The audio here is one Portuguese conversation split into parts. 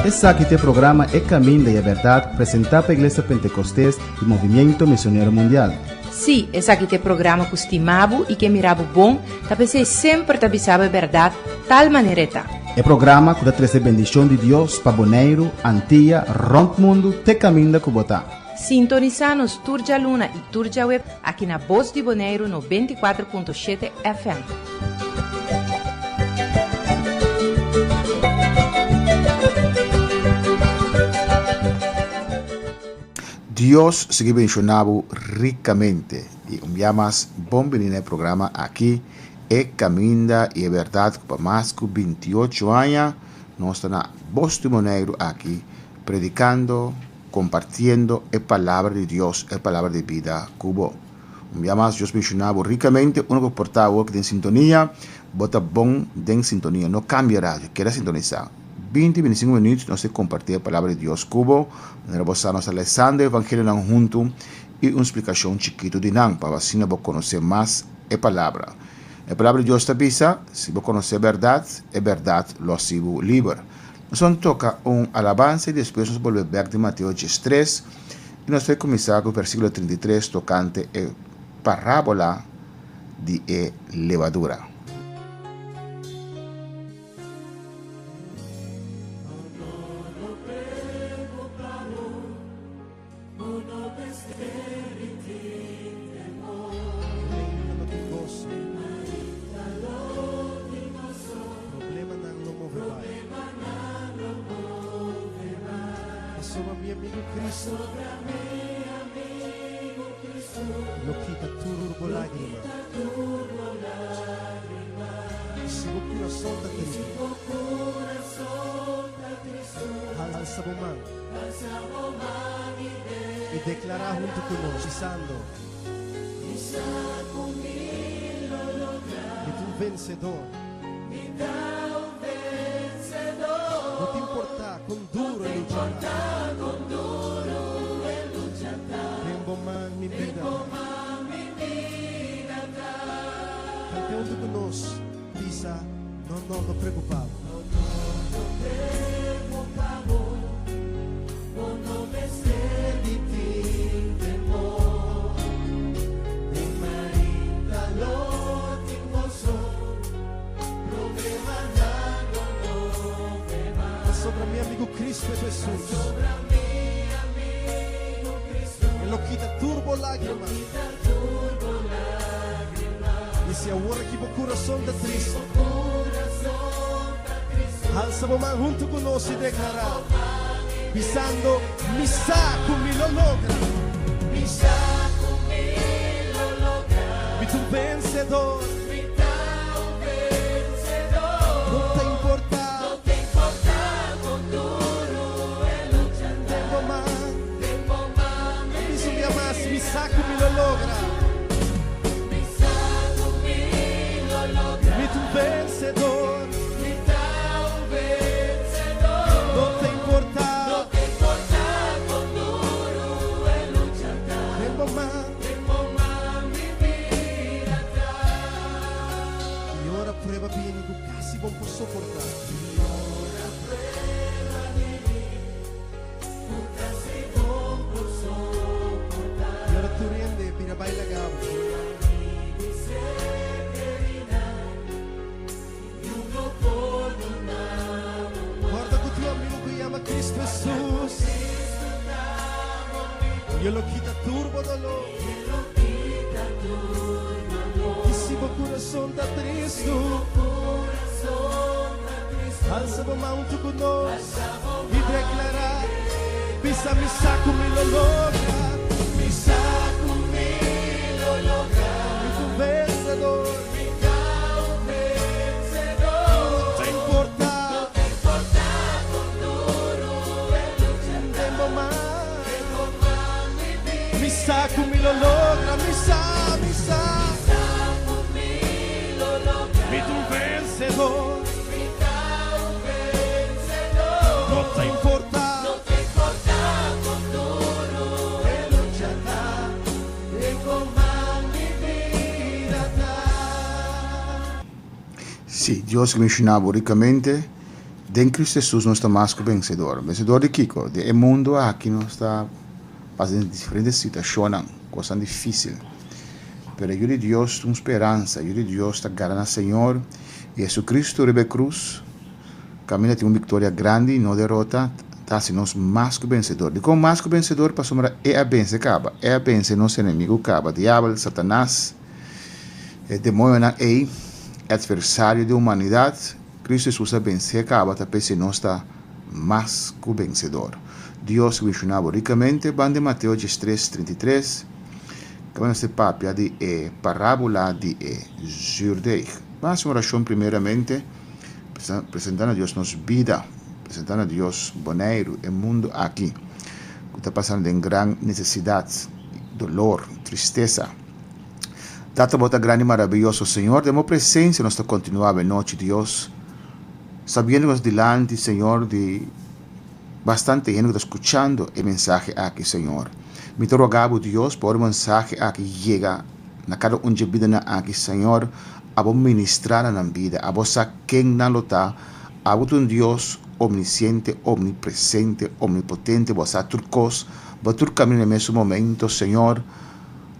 Esse aqui é o programa É Caminho da Verdade, apresentado pela Igreja Pentecostés e Movimento Missionário Mundial. Sim, esse aqui é o programa que estimava e que mirava bom, para ser sempre te avisava a verdade, tal maneira tá. É programa que dá trazer bendição de Deus para Bonaire, Antilha, Rompe Mundo, te caminho da Cubotá. Sintoniza-nos Turja Luna e Turja Web aqui na Voz de Bonaire 94.7 FM. Dios sigue mencionando ricamente y enviamos bom venir al programa aquí e caminda y verdad para más que 28 años nos está na Voz de Bonaire aquí predicando, compartiendo la palabra de Dios, la palabra de vida cubo. Enviamos Dios mencionado ricamente, uno que portaba que en sintonía, bota bom en sintonía, no cambiará, quiera sintonizar. 20-25 minutos nós compartilhar a palavra de Deus cubo, nós nos Alessandro Evangelho não junto e uma explicação chiquito de não para assim você conhecer mais a palavra. A palavra de Deus está bisa, se você conhecer a verdade lo sigo livre. Nós vamos tocar alabança e depois nós volvemos back de Mateus 3 e nós vamos começar com o versículo 33 tocante a parábola de levadura. Lo quita turbo lágrima. Se o coração está triste, alça a mão e declara junto conosco, pisando. E tu vencedor. Não te importa com duro e lutar. Tempo man mi vida. Qualquer de nós diz, não preocupado. Sobre mi amigo Cristo Jesus. Ele lo quita turbo lágrima. E se agora que o coração está triste, alça a mão junto conosco e declara, pisando, mi saco mi lo logra. Mi saco mi lo logra. Mi tu vencedor. Saco mi lo logra. Mi tu vencedor. No te importa con duro e luchar. Tempo más mi vida atrás. Y ahora prueba bien y tú casi no puedo soportar. Y ahora prueba de mí. Tú casi no puedo soportar. Y ahora tú riende, mira, baila gabo. Guarda con tu amigo que llama Cristo Jesús. Y Él lo quita turbo dolor. Y si tu corazón está triste, alza a mão tu conosco y declara, pisa mi saco mi lo logra. Mi saco mi lo logra. Mi tu vencedor. Mi tu vencedor. No te importa con duro e lucha. Tempo más mi vida. Mi saco mi lo logra. Mi saco mi lo logra. Mi tu vencedor. Mi tu vencedor. No te importa. Con duro e lucha. Sí, Dios mencionaba ricamente En Cristo Jesús no está más que vencedor. Vencedor de Kiko. De el mundo aquí no está pasando diferentes situaciones, cosas difíciles. Pero yo de Dios tengo esperanza. Yo de Dios está ganando al Señor. Y Jesucristo rebe cruz. Camina tiene una victoria grande y no derrota. Está haciendo más que vencedor. De como más que vencedor, para sombra, a vence acaba. A vence nuestro enemigo acaba. Diablo, Satanás, el demonio es adversario de la humanidad. Cristo Jesús a vencer acaba. Tapi se no está más que vencedor. Dios mencionaba ricamente. Van de Mateo 3:33. Vamos a papia de parábola de Zuurdeeg. Vamos a oración primeramente, presentando a Dios nuestra vida, presentando a Dios boneiro, el mundo aquí, que está pasando en gran necesidad, dolor, tristeza. Data bota grande y maravilloso, Señor, demos presencia en nuestra continuada noche, Dios, sabiendo que delante, Señor, de bastante gente que está escuchando el mensaje aquí, Señor. Me te rogaba, Dios, por el mensaje aquí llega a cada un de vida aquí, Señor, a vos ministrar en la vida, a vos a quien no lo está, a vos un Dios omnisciente, omnipresente, omnipotente, vos a turcos, vos tu camino en ese momento, Señor,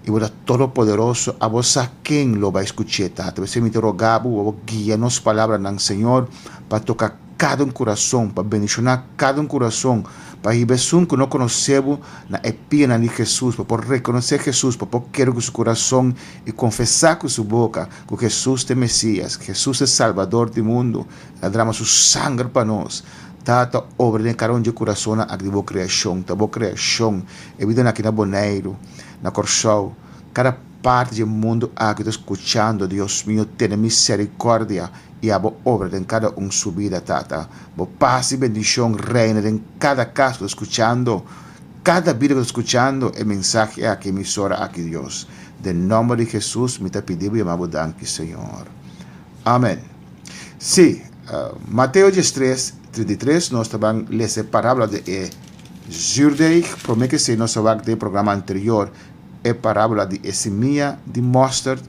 y vos a todopoderoso, a vos a quien lo va a escuchar, a veces me te rogaba, vos guíanos palabras, Señor, para tocar cada un corazón, para bendicionar cada un corazón, para ir un que no conocemos la espina de Jesús, para reconocer Jesús, para querer con su corazón y confesar con su boca que Jesús es Mesías, Jesús es Salvador del mundo, la drama su sangre para nosotros. Tata obra de cada un de corazón a de boa criação, e vida aqui na Boneiro, na Corchão, cada parte do mundo aqui está escutando, Deus mío, tenha misericórdia e a boa obra de cada um subida, Tata. Boa paz e bendição reina em cada caso que está escutando, cada vida que está escutando, el mensaje aqui, emisora aqui, Deus. De nome de Jesus, me te pedimos e amamos danke, Senhor. Amém. Sim, Mateo 3:33, nós também lemos a parábola de Zuurdeeg. Prometo que se nós vamos do programa anterior, a parábola de semilla de mustard.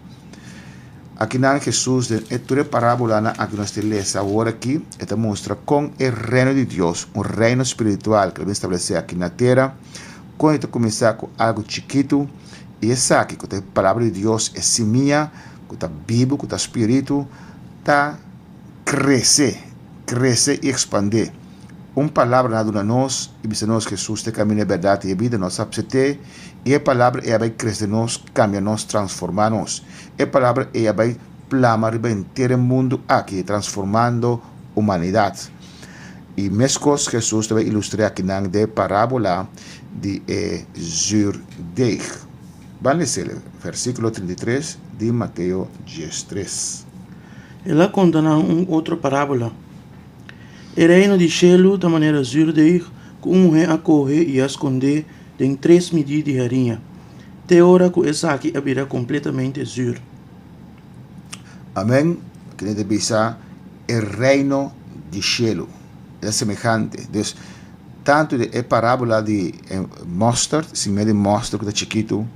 Aqui na Jesus, toda a parábola que nós lemos agora aqui, esta mostra com o reino de Deus, um reino espiritual que ele estabelecer aqui na terra. Quando ele começar com algo chiquito, e essa aqui, com a palavra de Deus, é semilla, com a Bíblia, com o Espírito, está crescer e expandir. Uma palavra na nós, e diz nós Jesus te caminho a verdade e a vida, nós aceitar, e a palavra vai crescer nós, cambia nós, transformar nós. A palavra vai plamar e inteiro o mundo aqui, transformando a humanidade. E mesmo Jesus vai ilustrar aqui na parábola de Zuurdeeg. Vamos ler o versículo 33 de Mateo 3. Ela conta outra parábola. O reino de Shelo, da maneira Zuurdeeg, que uma mulher a correr e a esconder em 3 medidas de farinha. Até hora que essa aqui abrirá completamente Zuur. Amém. Que deve pensar o reino de Shelo. É semejante. Então, tanto de parábola de mustard, se meio de mustard que está chiquito,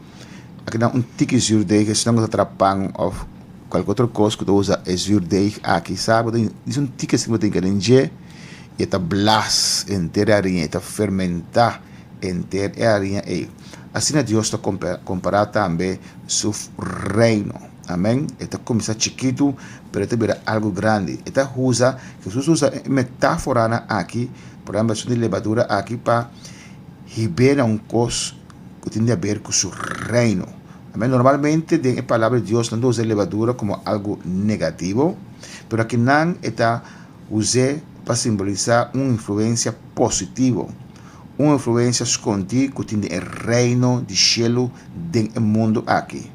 aqui dá tique Zuurdeeg, se não está atrapando ou qualquer outra coisa que usa Zuurdeeg aqui, sabe? Diz tique assim que tem que encher e está blas inteira a arinha, está fermentar inteira a arinha. Assim Deus está comparado também seu reino. Amém? Está começar chiquito, mas está vira algo grande. Está usa, Jesus usa metáfora aqui, por exemplo, de levadura aqui para ribeira coisa que tem a ver com seu reino. Amém? Normalmente, a palavra de Deus não usa levadura como algo negativo, mas aqui não está usada para simbolizar uma influência positiva, uma influência escondida que tem o reino de Shelo no mundo aqui.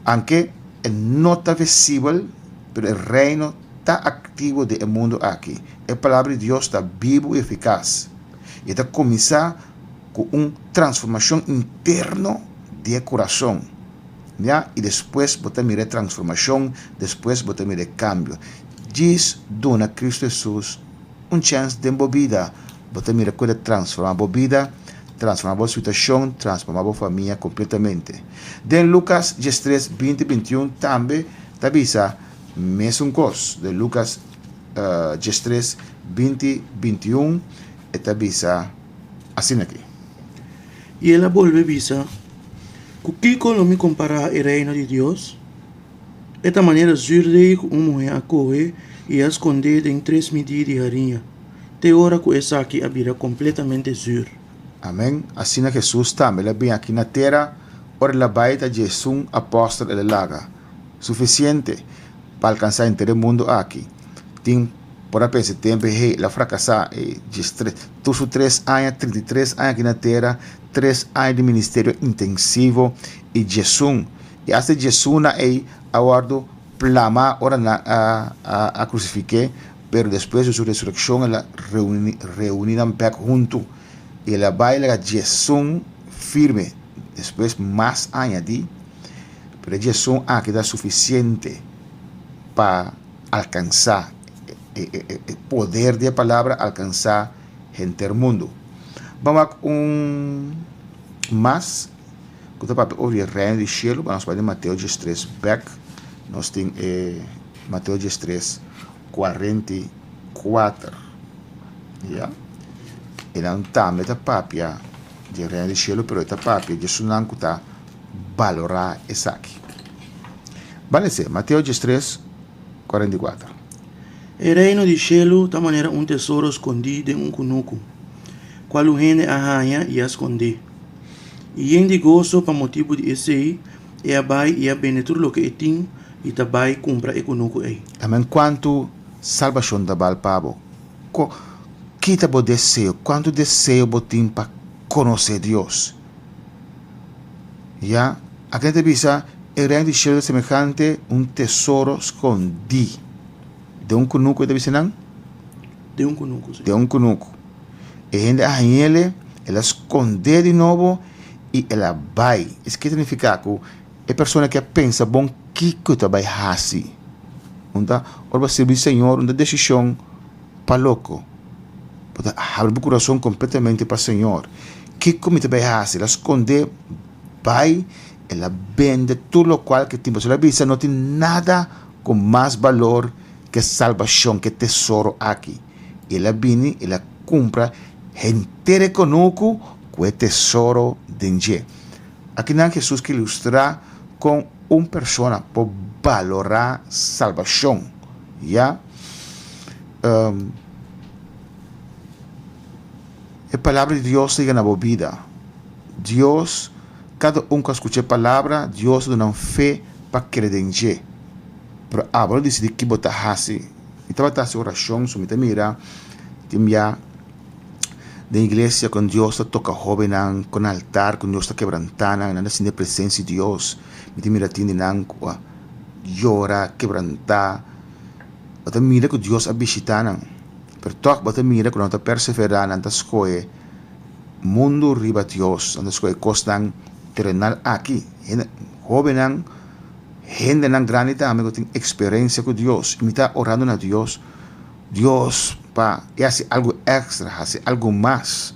Aunque não está visível, mas o reino está ativo no mundo aqui. A palavra de Deus está viva e eficaz. E está começar com uma transformação interna de coração. ¿Ya? E depois você mira transformação, depois você mira cambio. Diz, dona Cristo Jesus, chance de vida. Você mira coisa transformar a vida, transformar a situação, transformar a família completamente. De Lucas 3, 20, 21 também avisa mesmo coisa. De Lucas G3 2021 esta visa assim aqui. E ela volve visa, Kiko lo me compara el reino de Dios. Esta maneira zurde uma mulher a correr e a esconder em 3 medidas de harinha. Te ora que essa aqui abrirá completamente zur. Amém. Assim é Jesus também. Ele vem aqui na terra, ora ele vai a Jesus, apóstolo, ele laga. Suficiente para alcançar em todo o mundo aqui. Tem, por a pensar, tempo, ela fracassar, todos 3 anos, 33 anos aqui na terra, 3 anos de ministério intensivo, e Jesus, e até Jesus na aguardo plama, ora a crucifiquei, pero depois de sua ressurreição, ela reuniram junto, e ela vai a Jesus firme, depois mais añadir, pero Jesus aqui dá suficiente para alcançar o poder da palavra, alcançar gente do mundo. Vamos a mais, quando o over o reino do céu, vamos para Mateus 3 back, nós temos Mateus 3 44, yeah? E não está a papia de reino do céu, pero esta papia Jesus não está valorar essa aqui. Vale ser, Mateus 3 44. El reino de cielo da maneira um tesouro escondido em cunuco, qual o gente arranha e esconde. E em de gozo para motivo de esse, e abai e a benetur lo que tem, e tabai compra e cunuco ei. Amém. Quanto salvação da balpabo, quita bo desejo, quanto desejo botim para conhecer Deus. Já, a gente pensa, el reino de cielo é semejante um tesouro escondido. De um cunuco, deve ser não? De um cunuco, sim. De um cunuco. E gente a ele, ela esconde de novo e ela vai. Isso que significa que a pessoa que pensa, bom, que coisa vai fazer? Onda, ora servir o Senhor, uma decisão para louco. Pode abrir o coração completamente para o Senhor. Que coisa vai fazer? Ela esconde, vai, ela vende tudo o qual que tem. Ela visa, não tem nada com mais valor que salvação, que tesouro aqui. Ela vem, ela compra, gente conosco, com o tesouro de Deus. Aqui não é Jesus que ilustra com uma pessoa para valorar salvação. Já? A palavra de Deus chega na vida. Deus, cada que escuta a palavra, Deus dá fé para crer em Deus. Pero agora decidi que botar hasi. Estava fazendo oração, so me mira, timia da igreja com Deus toca jovem com altar, com Deus quebrantando, nada sem a presença de Deus. Me mira tindi nang llora, quebrantar. Bota mira que Deus abisitana. Pero toc bota mira que não está perseverando, não está escolhe mundo riba Deus, não está escolhe costan terrenal aqui. Jovem gente não grande também tem experiência com Deus, me está orando na Deus, para fazer algo extra, fazer algo mais.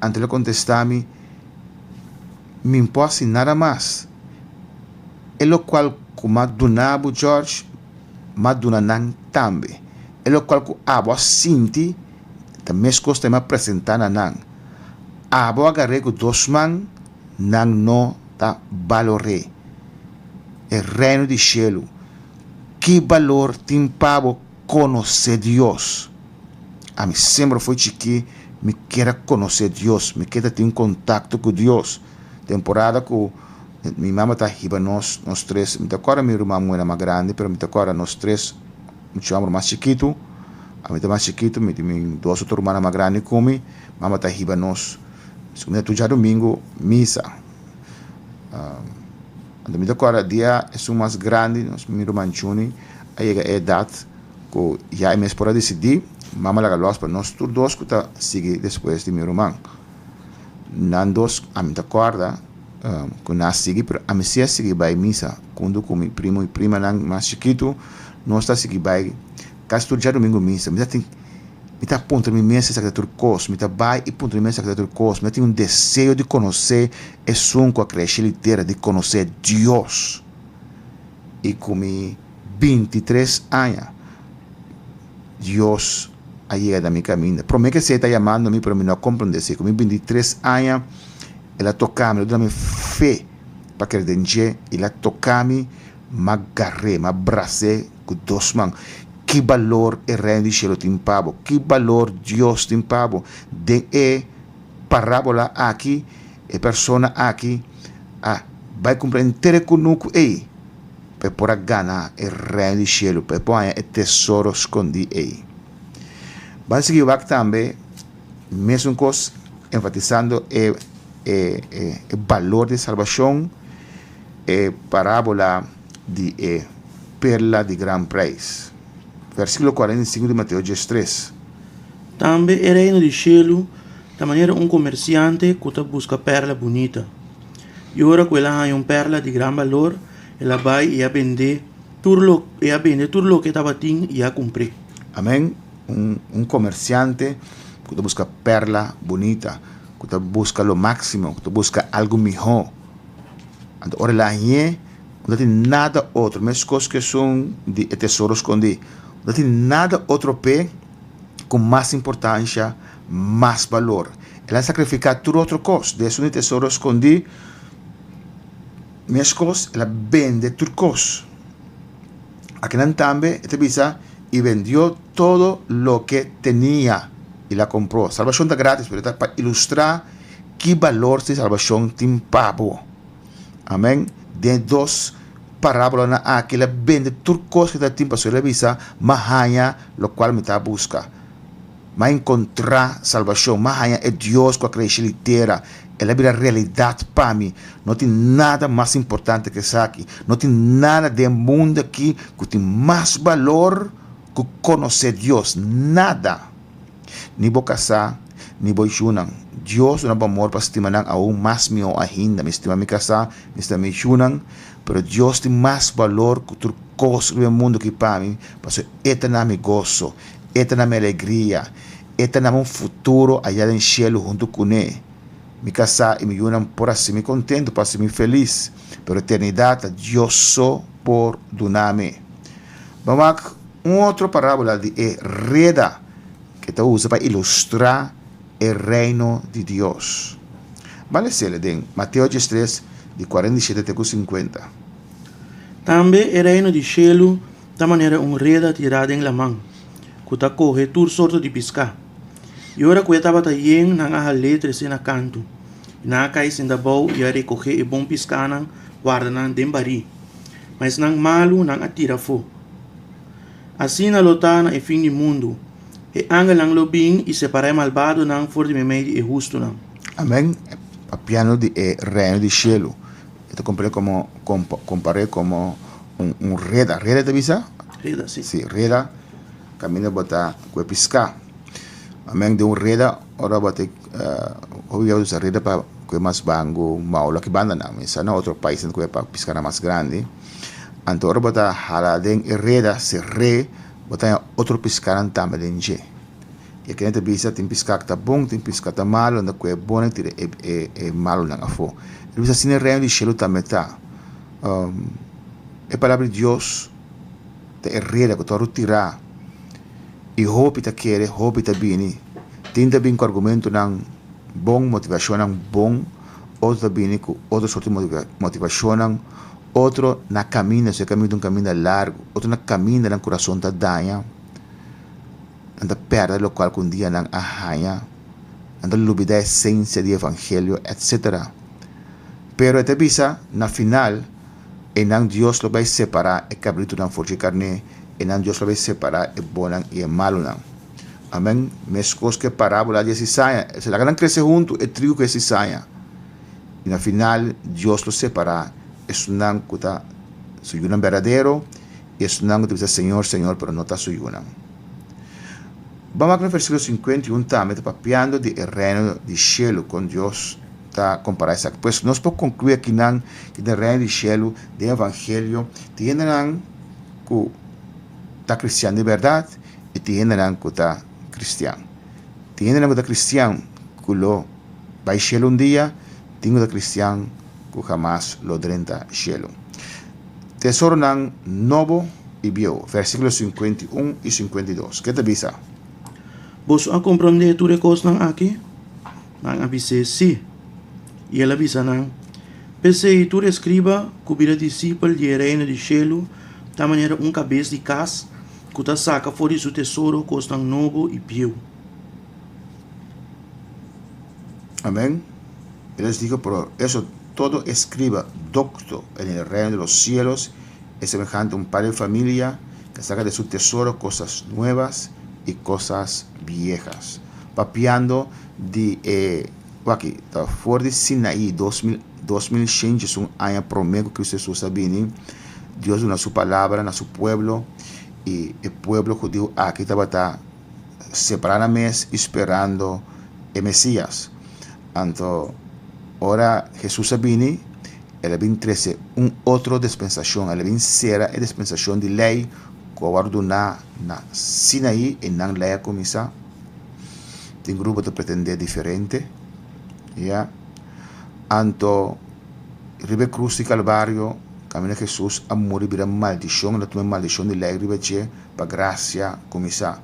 Antes de contestar-me, me pode nada mais. É o qual como Madunabo George, Madunanan também. É o qual que abo sinti, também costa me apresentar na nan. Abo agarrei com 2 man, nan não tá valore. El reino de cielo. Que valor tem para conhecer Deus? A mim sempre foi que me quero conhecer Deus, me quero ter contato com Deus. Temporada que minha mamãe está riba nós 3, me agora minha irmã é mais grande, mas me agora nós 3, me chamo mais chiquito, a mim mais chiquito, me tem 2 outras irmãs mais grandes como mamãe está riba nós. Se tu já domingo missa. Me agora dia é mais grande, nós me irmão Juni, aí é a idade que já é mesmo para decidir, mamãe laga los para nós todos que tá seguir depois de meu irmão. Nandos a mim acorda, que nós seguir, pero a mim se seguir vai missa, quando com meu primo e prima não mais chiquito, nós está seguir vai, caso tu já domingo missa, me tem me está ponto minha mesa secretário cos, me está vai e ponto minha mesa secretário cos, me tem desejo de conhecer é som com a creche inteira de conhecer Deus. E com 23 anos, Dios ha llegado a mi camino. Por mí que se está llamando a mí, pero me no comprende. Con mis 23 años, Él ha tocado, me da fe para que el Él ha tocado, me agarré, me abracé con dos manos. ¿Qué valor el reino de cielo tiene pavo? ¿Qué valor Dios tiene pavo? De parábola aquí, persona aquí, vai compreendere conosco per poter ganhar il reino di cielo, per poi il tesoro escondido aí. Vamos seguir também, mesmo coisa, enfatizando o valor de salvação, parábola de perla de gran preço. Versículo 45 de Mateus 3. Também o reino do cielo, da maneira comerciante que busca perla bonita. E ora quella ha perla de gran valor, ela vai e a vender tudo que estava tin e a cumprir. Amém. Comerciante que busca perla bonita, que busca lo máximo, que busca algo melhor. Ora lá não tem nada outro, mesmo coisas que são de tesouro escondido. Não tem nada outro pé com mais importância, mais valor. Ela sacrifica tudo outra coisa, desde um tesouro escondido, minhas coisas, ela vende tudo coisa. Aqui também, ela visa e vendeu todo o que tinha e la comprou. Salvação está grátis, para ilustrar que valor de salvação tem pago. Amém? De duas parábolas aqui, ela vende tudo coisa que tem para sua visa, mas há o qual me está buscando. Mas encontrar salvação, mas é Deus que a criação inteira. Ela vira realidade para mim. Não tem nada mais importante que isso aqui. Não tem nada do mundo aqui que tem mais valor que conhecer Deus. Nada. Nem vou casar, nem vou juntar. Deus não é amor para estimar aún mais meu ainda. Me estima me casar, me estima me juntar. Mas Deus tem mais valor que tudo coisa do mundo aqui para mim. Porque esta é meu gozo. Esta é minha alegria. Esta é meu futuro allá no cielo junto com Ele. Me casar e me unam por assim me contento, para ser feliz. Pero eternidade, Deus só por donarme. Vamos a outra parábola de Reda, que está usa para ilustrar o reino de Deus. Vale ser em Mateus 3, de 47 até 50. Também o reino do cielo, da maneira reda tirada em la mão, que está corre tudo sorte de pescar. E ora que estava yen nang a letras na canto. Na cai sin da bau e a recoger e bom piscanan guarda nang dembari. Mas nang malu nang atira fo. Assim na lotana e fim do mundo. E angel nang lobing e separai malvado nang for de meio e justo nang. Amém. A piano de reino de cielo. Esto comparé como reda. Reda te visa? Reda, sim. Sí, reda. Camina botar com piscar. Amém, de reda, ora bate obviamente usa reda para que mais bango, maula que banda não, mas na outro país que para pescar mais grande. Então ora bota haladen reda se bota outro pescar também de. E que gente bisa tem pescar que tá bom, tem pescar tá malo, não que é bom tira é malo não afo. Ele bisa sin reino de cielo também tá. É palavra de Deus, é reda que tu retirar. E hope ta querer, hope ta bini. Tinta bem com argumento ng bom motivação ng bom, outro bini com outra sorte de motivação ng outro na caminho, se caminho um caminho largo, outro na caminho ng coração da danha, anda perda o qual um dia ng ahaya, anda lubida a essência do evangelho, etc. Pero esta bisa na final, e nang Deus lo vai separar e cabrito ng forte carne. E não Deus vai separar o bom e o malo não. Amém? Mescos que parábola de cizaña. Se la gran crece junto, o trigo que cizaña. E no final, Deus lo separa. Es un que está suyunan verdadero. E es un que dice Señor, Señor, pero no está suyunan. Vamos al versículo 51 también, está papiando de el reino del cielo con Dios. Está comparado eso. Pues nos podemos concluir aquí que el reino del cielo, del evangelio, tienen que está cristiano de verdade e tienen que está cristiano. Tienen que está cristiano que lo va al cielo un día, tienen que está cristiano que jamás lo drenta cielo. Tesoro nan novo y vio. Versículos 51 y 52. ¿Qué te avisa? Vos a comprender tu recos nang aki? Nang avise si. E ela avisa nang. Pensei tu escriba cubira discípulo de reino de cielo, da maneira cabeça de cas, que ta saca fora de seu tesouro costan novo e piu. Amén. Él les dijo, por eso todo escriba docto en el reino de los cielos es semejante a un padre de familia que saca de su tesoro cosas nuevas y cosas viejas. Papiando de aqui, tá fora de Sinaí, 2000 es un año promedio que Jesús viene. Dios na su palabra, na su pueblo, y el pueblo judío aquí estaba separadamente esperando el Mesías. Entonces, ahora Jesús viene, él viene traer un otro dispensación, él viene ser la dispensación de ley que ordena na Sinaí y na ley comienza. Tem grupo de pretender diferente, ya. Entonces, ribe cruz de Calvario, camina Jesús a morir vira maldición, la tua maldición de lei ribe che pa gracia comienza.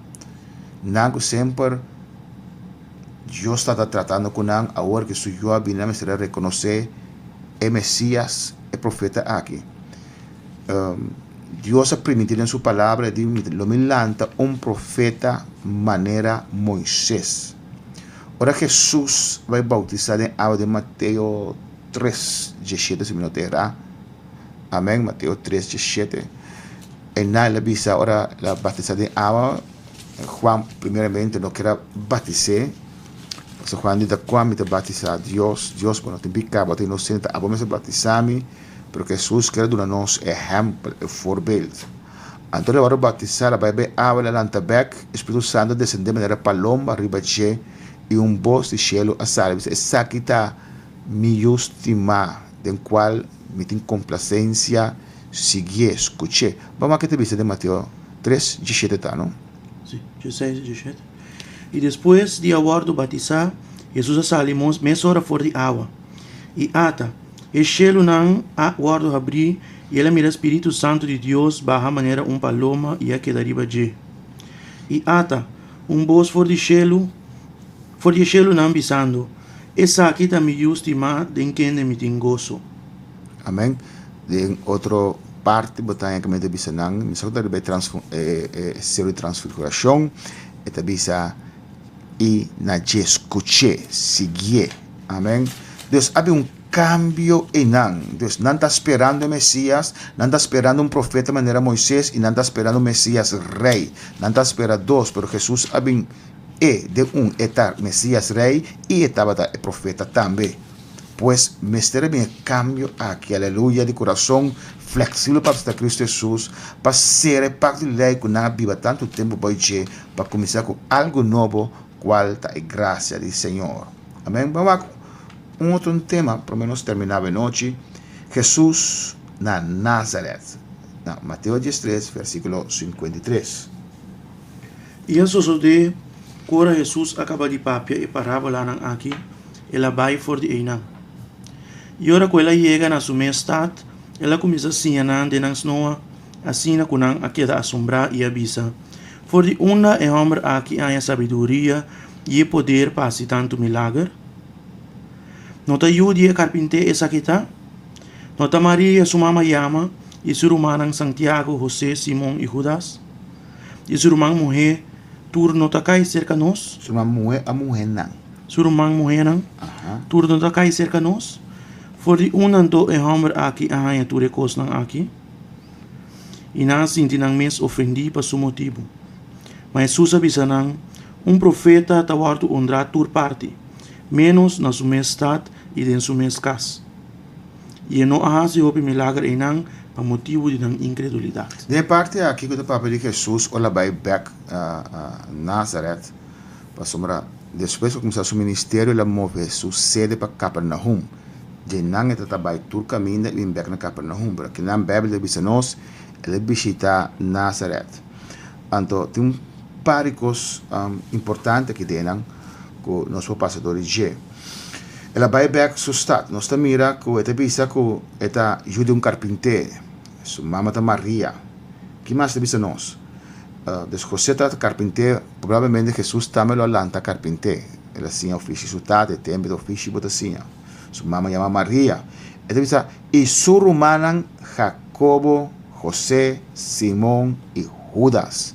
Nango sempre Dios está tratando con nan ahora que su yo viene a mostrar reconocer el Mesías, el profeta aquí. Dios ha permitido en su palabra lo milanta un profeta manera Moisés. Ahora Jesús va a bautizar en agua de Mateo 3, 17, si me lo terá. Amén, Mateo 3, 17. En nada le avisa ahora la bautizada en agua. Juan primeramente no quiera bautizar. So Juan dice, cuando me bautiza Dios, bueno, te pica, te inocente, a vos me bautizarme, pero Jesús quiere darnos ejemplo, voorbeeld. Entonces ahora bautizar, va a ver agua la lantabek, Espíritu Santo descende de manera paloma, arriba de y un voz de cielo a salve. Esa quita mi estima, del cual me tengo complacencia, sigue, escuché. Vamos a que te viste de Mateo 3, 17, ¿no? Sí, 16, 17. E depois de aguardo batizar, Jesus salimos meia hora fora de água. E ata, o cielo não aguardo abrir, e ela mira o Espírito Santo de Deus barra maneira paloma e a quedaria de. E ata, voz fora de cielo não bisando. Essa aqui tá me estima de quem me tem gozo. Amém. De outra parte, botanha que me te bisa nang, me só deve ser transfiguração, e te bisa y na escuché, sigue. Amén. Dios había un cambio en nan. Dios no está esperando el Mesías, no está esperando un profeta de manera Moisés y no está esperando un Mesías rey. No está esperando dos, pero Jesús había de un etar Mesías rey y estaba el profeta también. Pues me estaré bien cambio aquí, aleluya, de corazón flexible para estar Cristo Jesús, para ser el pacto de ley que no viva tanto tiempo para comenzar con algo nuevo, cual está la gracia del Señor. Amén. Vamos a un otro tema, por lo menos terminaba noche. Jesús na Nazaret. Mateo 13, versículo 53. E a sucede, quando Jesus acaba de papia e parábola aqui, ela vai for de Einan. E ora que ela chega na sua estado, ela começa a sinhanar de nas noa, assim com a queda assombrar e avisa. For de una é homem aqui a sabedoria e poder para fazer tanto milagre. Nota Judia carpinte essa aqui tá. Nota Maria sua mama Yama e seu irmão Santiago, José, Simão e Judas. E seu irmão mulher tur nota cai cerca nós. Sua mulher a mulher não. Seu irmão mulher não. Tur nota cai cerca nós. For de una to é homem aqui a tu recos não aqui. E não sinti não mes ofendi para seu motivo. Mas Jesus avisa nang, profeta tawarto ondra tur parte, menos na sua estado e den sua casa. E não há se houve milagre em nang, para motivo de nang incredulidade. De parte aqui que o papel de Jesus, olha vai back Nazareth, para sombra, depois que começar seu ministério, ele move sua sede para Capernaum. De nang é trabalhar tur caminho e back na Capernaum, porque na Bíblia diz nós, ele visita Nazareth. Então, tem paricos importantes que tenen com nosso passador de ela vai back seu estado nós mira que esta visa que esta ajuda carpinteiro sua mama ta Maria que mais te bisa nós? Des José está carpinteiro, provavelmente Jesus também lo alanta carpinteiro. Ele assim ofício sutate, tempo do ofício bota assim. Sua mama chama Maria. Ele bisa e surumanan Jacobo, José, Simón e Judas.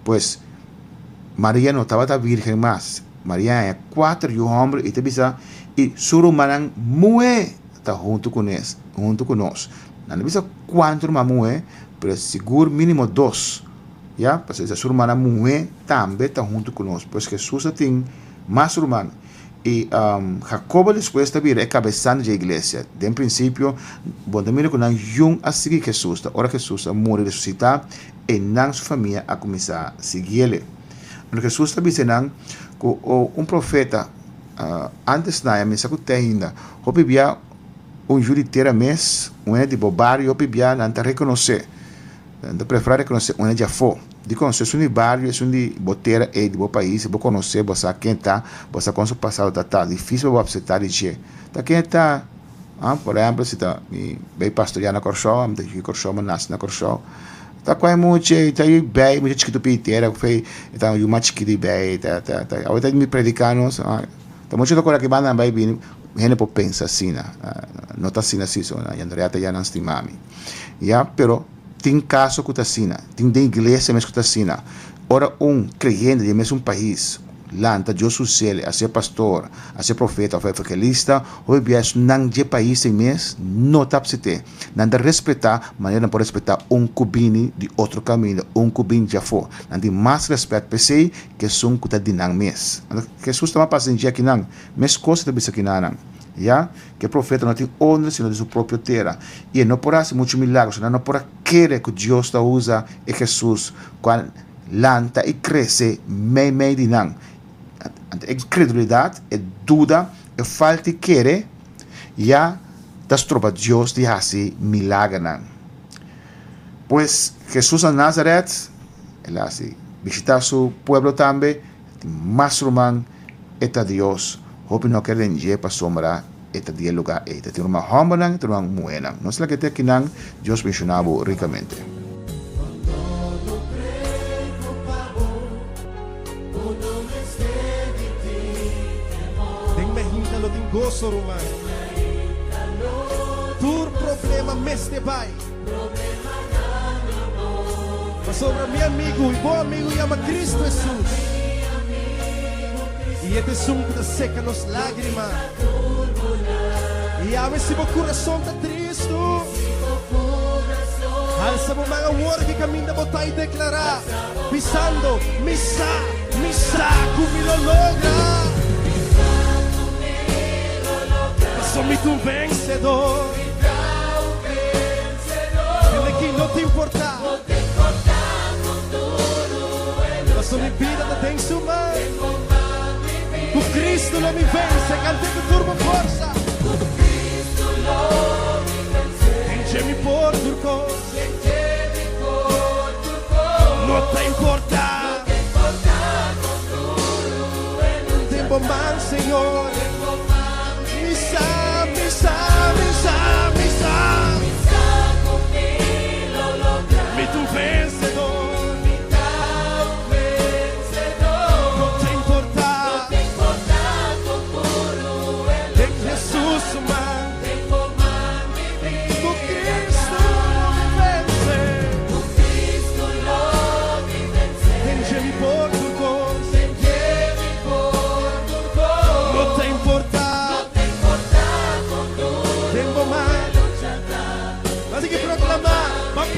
Pues Maria não estava virgem mais. Maria é 4 homens e te bisa e surumanan mulher está junto com nós. Não bisa quanto uma mulher, pero seguro mínimo 2. Ya, pues esa hermana mujer también está junto con nosotros, pues Jesús tiene más hermano. Y Jacobo después también es cabezando de la iglesia. De en principio, cuando mira con un a seguir Jesús, ahora Jesús ha muerto y resucitado, y su familia a comenzar a seguirle. Pero Jesús también dice que un profeta, antes de me sacó ainda, o vivía un juditeiro mes, un de barrio, o vivía, não te reconocer. Eu prefiro reconhecer onde já foi. De conhecer se um barrio, se um de boteira e de bom país, vou conhecer, vou saber quem está, vou saber como o passado está. Difícil vou aceitar de dia. Tá quem está, por exemplo, se está bem pastorear na Corchó, me deixei Corchó, mas nasce na Corchó. Tá com muito, tá aí bem, muito chiquito piteira, foi, tá um mais chiquito bem, tá. Agora me predicando, tá muito coisa que vai bem bem, gente pode pensar assim, não tá assim, e Andrea tá já não estima me. Já, pero tem caso que está assim, tem da igreja mesmo que está assim. Ora, creyente de mesmo país, lanta, Deus o céu, a ser pastor, a ser profeta, a ser evangelista, ou viés, não de país em mês, não está para ter. Não de respeitar, maneira para respeitar cubini de outro caminho, cubini já foi. Não de mais respeito para si, que são que está de não mês. Jesus está passando dia aqui não, mas coisa está aqui não. Ya, que o profeta não tem honra sino de sua própria terra. E não por fazer muitos milagres, não por querer que Deus está usa e Jesus quando lanta e cresce meio de não. A incredulidade, a dúvida, a falta de querer, já das tropas Deus de fazer milagre não. Pois Jesus a Nazaret, ele assim visitar seu povo também, mais romano, eta Deus. Hope no quer lenje para sombra este dia lugar este tem uma homem não tem uma mulher não sei que tem que não Deus mencionava ricamente. Tem mehinta lo tem gozo romano. Tur problema meste vai. Mas sobre meu amigo e bom amigo chama Cristo Jesus. E este som que seca nos lágrimas. E a ver se o coração está triste. Alça o mga word que caminha botar e declarar. Pisando, misa, comigo logra. Soy tu vencedor. Dile que não te importa. La sua vida não tem suma. O Cristo não me vence, cante com turbo força. O Cristo não me vence. Enche-me por turco. Não te importa. Tempo mais, Senhor. Misa. Me tu vencedor.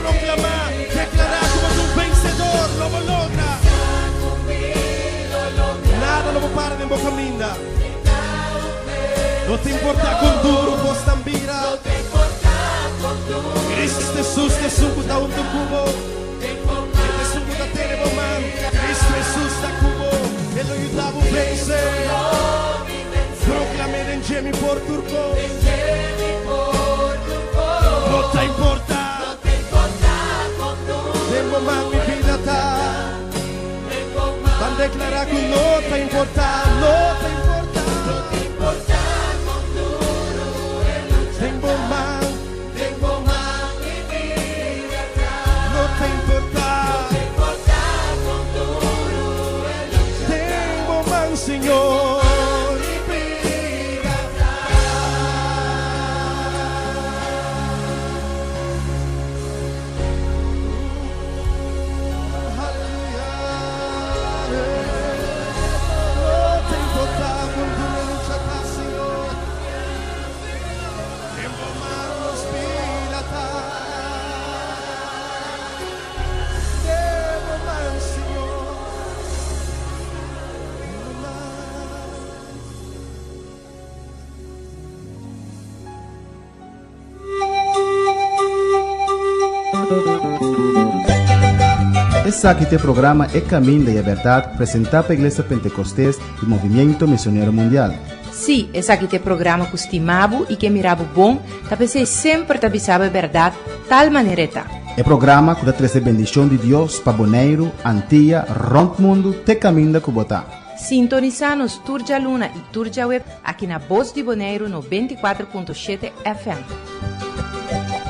Proclamar, declarar como un vencedor, lo logra. Nada lo para de boca minda. No te importa con duro, vos tambira. Cristo Jesús te sucuta un cubo. Te sucuta tenebo man. Cristo Jesús te cubo. Él lo ayudaba a vencer. Proclamé en Jemi por turco. No te importa. Tengo más mi vida está. Van a declarar que no te importa, no te importa. No te importa con duro el luchar. Tengo más mi vida está. No te importa. Esse aqui é o programa É Caminho da Verdade, apresentado pela Igreja Pentecostés e Movimento Missionário Mundial. Sim, esse aqui é o programa que estimava e que mirava bom, tá pensei sempre tá bisaba a verdade, tal maneira tá. É programa que traz a bendição de Deus para Bonaire, Antilha, Ronco Mundo, te caminho da Cubotá. Sintoniza-nos Turja Luna e Turja Web aqui na Voz de Bonaire 94.7 FM.